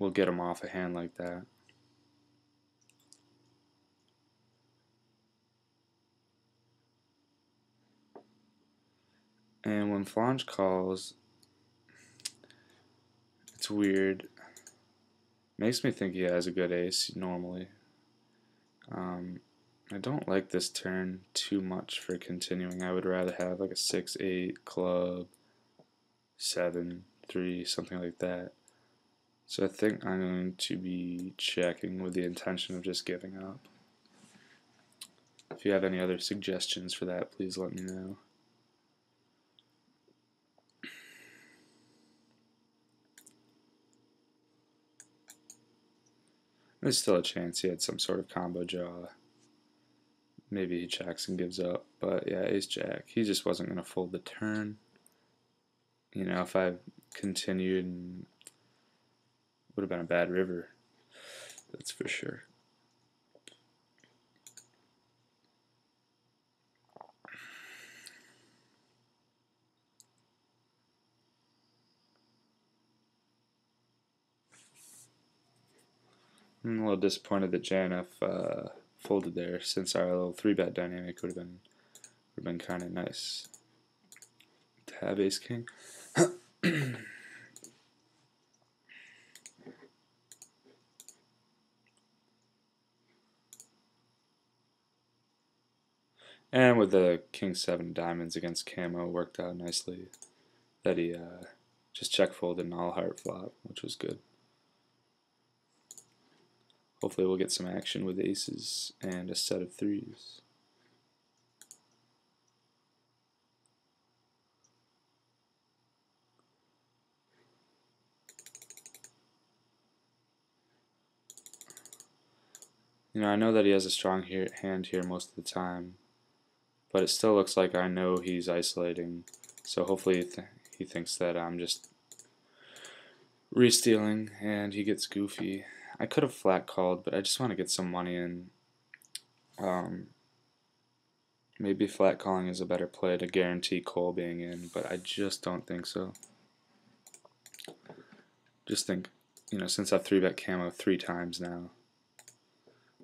will get him off a hand like that. And when flange calls, it's weird. Makes me think he has a good ace normally. I don't like this turn too much for continuing. I would rather have like a 6-8 club, 7-3, something like that. So I think I'm going to be checking with the intention of just giving up. If you have any other suggestions for that, please let me know. There's still a chance he had some sort of combo draw. Maybe he checks and gives up, but yeah, ace jack. He just wasn't going to fold the turn. You know, if I continued, would have been a bad river. That's for sure. I'm a little disappointed that JNF folded there, since our little 3-bet dynamic would have been kind of nice to have ace king. And with the king 7 diamonds against camo, worked out nicely that he just check folded an all heart flop, which was good. Hopefully we'll get some action with aces and a set of threes. You know, I know that he has a strong hand here most of the time, but it still looks like I know he's isolating, so hopefully he thinks that I'm just re-stealing and he gets goofy. I could have flat called, but I just want to get some money in. Maybe flat calling is a better play to guarantee call being in, but I just don't think so. Just think, you know, since I've 3-bet camo 3 times now,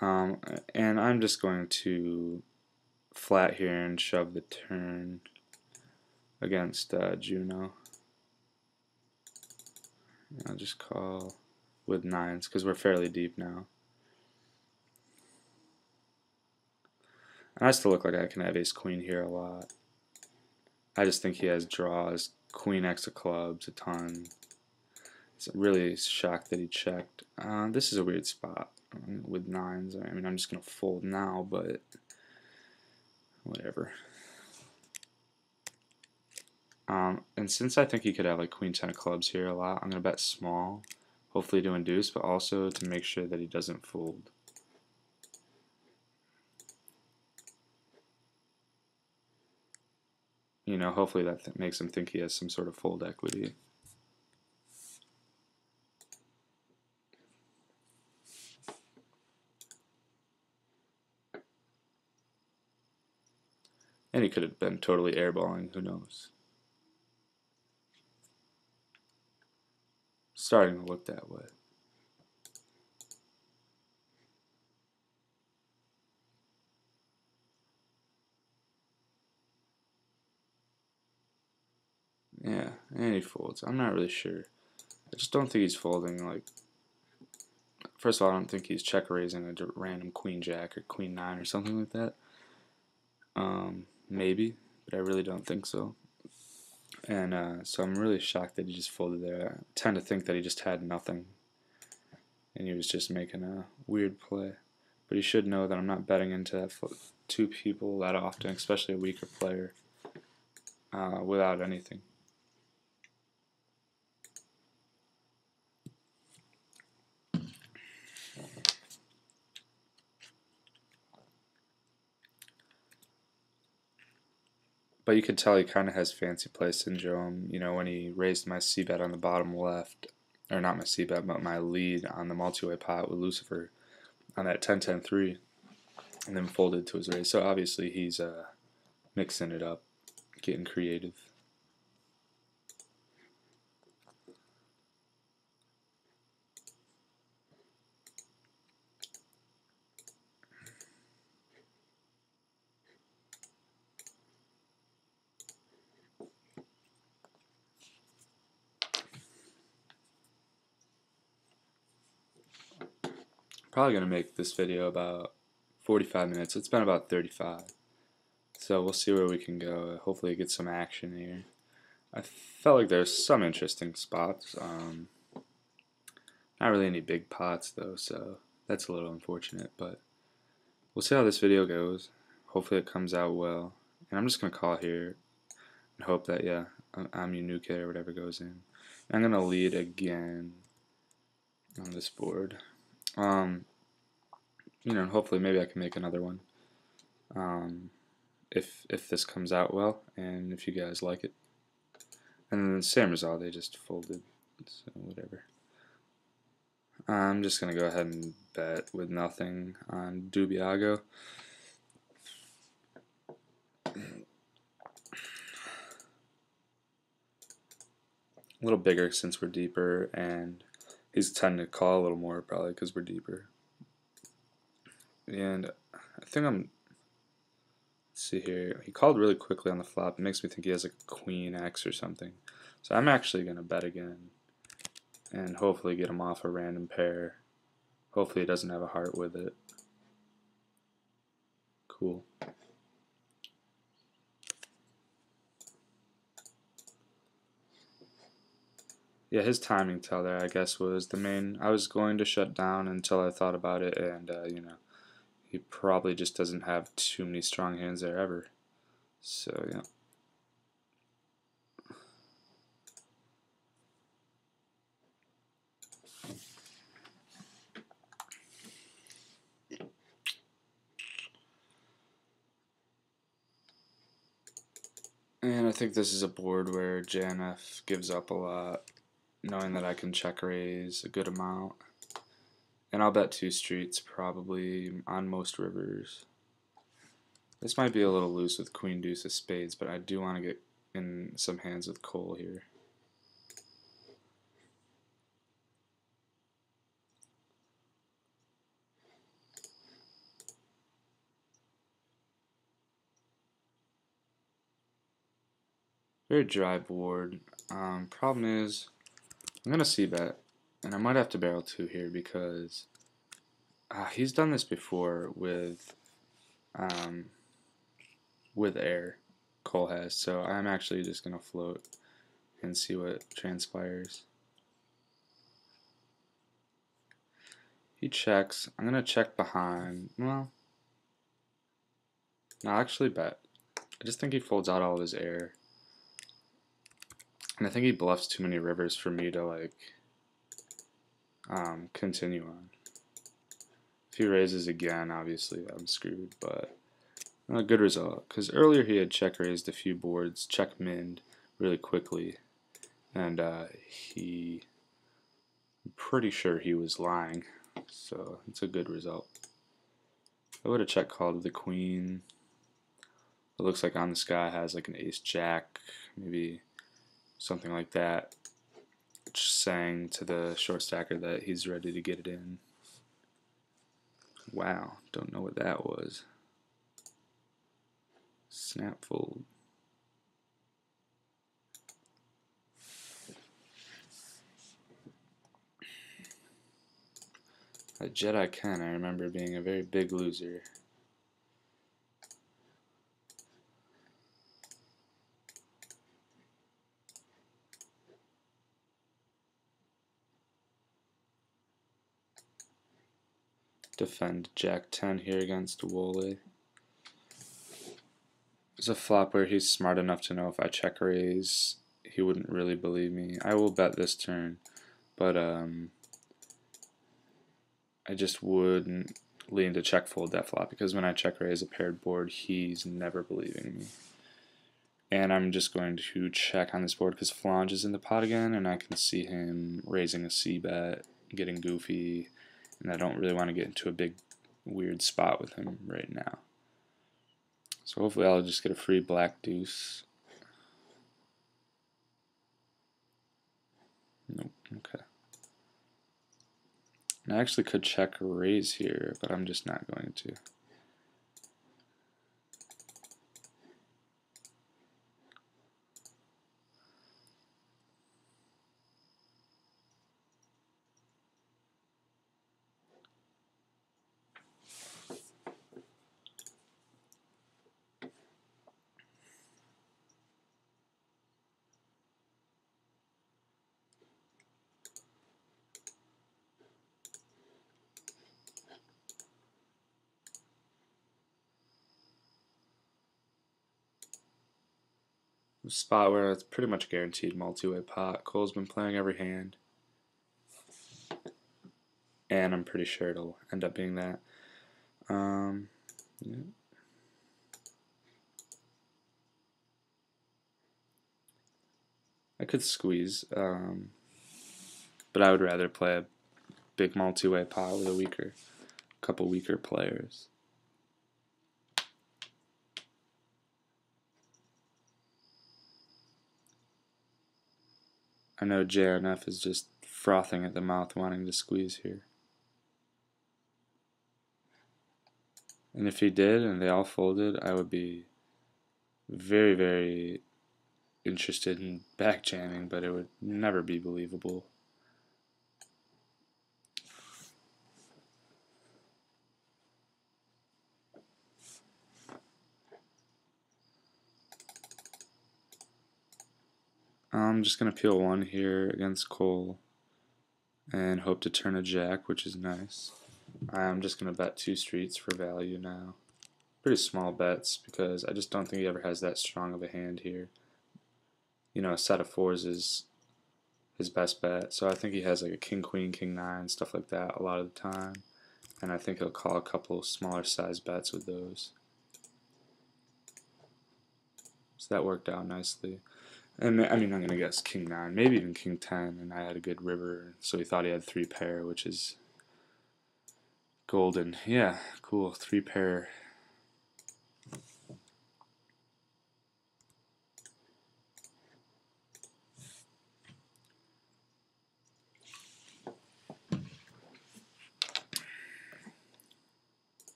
and I'm just going to flat here and shove the turn against Juno. I'll just call with 9s because we're fairly deep now. And I still look like I can have ace queen here a lot. I just think he has draws, queen x of clubs a ton. It's really shocked that he checked. This is a weird spot with 9s. I mean, I'm just going to fold now, but whatever. And since I think he could have like queen 10 of clubs here a lot, I'm going to bet small, hopefully to induce, but also to make sure that he doesn't fold. You know, hopefully that makes him think he has some sort of fold equity. And he could have been totally airballing, who knows. Starting to look that way. Yeah, and he folds. I'm not really sure. I just don't think he's folding. Like, first of all, I don't think he's check raising a random queen jack or queen 9 or something like that. Maybe, but I really don't think so. And so I'm really shocked that he just folded there. I tend to think that he just had nothing, and he was just making a weird play. But he should know that I'm not betting into 2 people that often, especially a weaker player, without anything. But you could tell he kind of has fancy play syndrome. You know, when he raised my c-bet on the bottom left, or not my c-bet, but my lead on the multi-way pot with Lucifer on that 10-10-3, and then folded to his raise. So obviously he's mixing it up, getting creative. Probably gonna make this video about 45 minutes. It's been about 35. So we'll see where we can go. Hopefully get some action here. I felt like there's some interesting spots. Not really any big pots though, so that's a little unfortunate, but we'll see how this video goes. Hopefully it comes out well. And I'm just gonna call here and hope that, yeah, Amunuke or whatever goes in. I'm gonna lead again on this board. You know, hopefully maybe I can make another one. If this comes out well and if you guys like it. And then the same result, they just folded, so whatever. I'm just gonna go ahead and bet with nothing on Dubiago. A little bigger since we're deeper, and he's tending to call a little more probably because we're deeper. And I think let's see here, he called really quickly on the flop. It makes me think he has a Queen X or something. So I'm actually gonna bet again and hopefully get him off a random pair. Hopefully he doesn't have a heart with it. Cool. Yeah, his timing tell there, I guess, was the main. I was going to shut down until I thought about it, and you know, he probably just doesn't have too many strong hands there ever. So yeah. And I think this is a board where JNF gives up a lot, knowing that I can check raise a good amount. And I'll bet 2 streets probably on most rivers. This might be a little loose with Queen Deuce of Spades, but I do want to get in some hands with Cole here. Very dry board. Problem is, I'm gonna c-bet, and I might have to barrel 2 here because he's done this before with air. Cole has, so I'm actually just gonna float and see what transpires. He checks. I'm gonna check behind. Well, no, I'll actually bet. I just think he folds out all of his air. And I think he bluffs too many rivers for me to like continue on. If he raises again, obviously I'm screwed, but a good result. Because earlier he had check raised a few boards, check minned really quickly, and I'm pretty sure he was lying. So it's a good result. I would have check called with the queen. It looks like on the sky has like an ace jack, maybe something like that, just saying to the short stacker that he's ready to get it in. Wow, don't know what that was. Snap fold. At Jedi Ken, I remember being a very big loser. Defend Jack 10 here against Wole. It's a flop where he's smart enough to know if I check raise, he wouldn't really believe me. I will bet this turn, but I just wouldn't lean to check fold that flop because when I check raise a paired board, he's never believing me. And I'm just going to check on this board because Flange is in the pot again, and I can see him raising a c-bet, getting goofy, and I don't really want to get into a big weird spot with him right now. So hopefully I'll just get a free black deuce. Nope, okay. And I actually could check raise here, but I'm just not going to. A spot where it's pretty much guaranteed multi-way pot. Cole's been playing every hand, and I'm pretty sure it'll end up being that. Yeah. I could squeeze, but I would rather play a big multi-way pot with a couple weaker players. I know JNF is just frothing at the mouth wanting to squeeze here. And if he did and they all folded, I would be very, very interested in back jamming, but it would never be believable. I'm just going to peel one here against Cole and hope to turn a jack, which is nice. I'm just going to bet 2 streets for value now. Pretty small bets because I just don't think he ever has that strong of a hand here. You know, a set of 4s is his best bet, so I think he has like a king, queen, king, 9, stuff like that a lot of the time. And I think he'll call a couple smaller size bets with those. So that worked out nicely. And I mean, I'm going to guess king 9, maybe even king 10, and I had a good river, so he thought he had 3 pair, which is golden. Yeah, cool, 3 pair.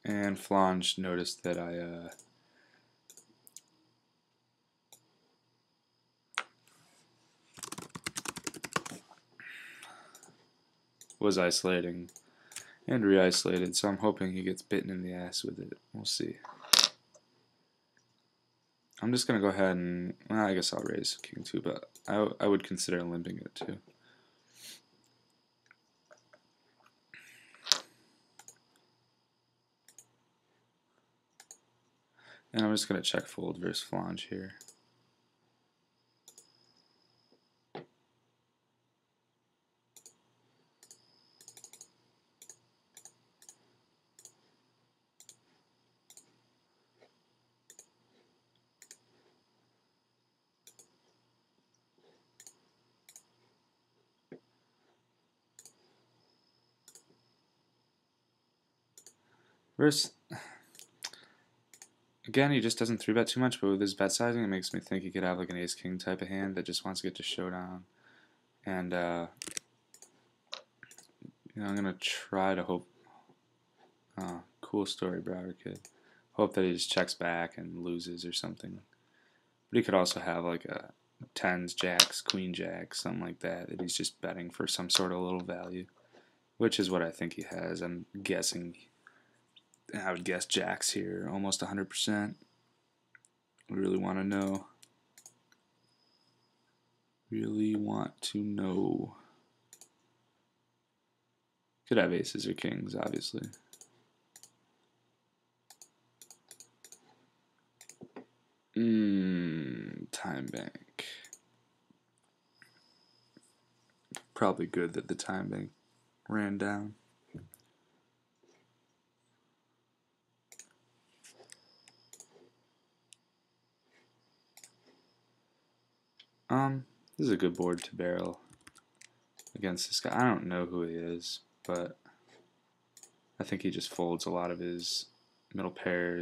And Flange noticed that I was isolating and re-isolated, so I'm hoping he gets bitten in the ass with it. We'll see. I'm just going to go ahead and, well, I guess I'll raise king 2, but I would consider limping it too. And I'm just going to check fold versus Flange here. Versus, again, he just doesn't 3-bet too much, but with his bet sizing, it makes me think he could have like an ace-king type of hand that just wants to get to showdown. And, you know, I'm going to try to hope, cool story, Browder Kid. Hope that he just checks back and loses or something. But he could also have like a 10s, jacks, queen jack, something like that he's just betting for some sort of little value, which is what I think he has. I'm guessing, I would guess jacks here, almost 100%. Really want to know. Really want to know. Could have aces or kings, obviously. Time bank. Probably good that the time bank ran down. This is a good board to barrel against this guy. I don't know who he is, but I think he just folds a lot of his middle pairs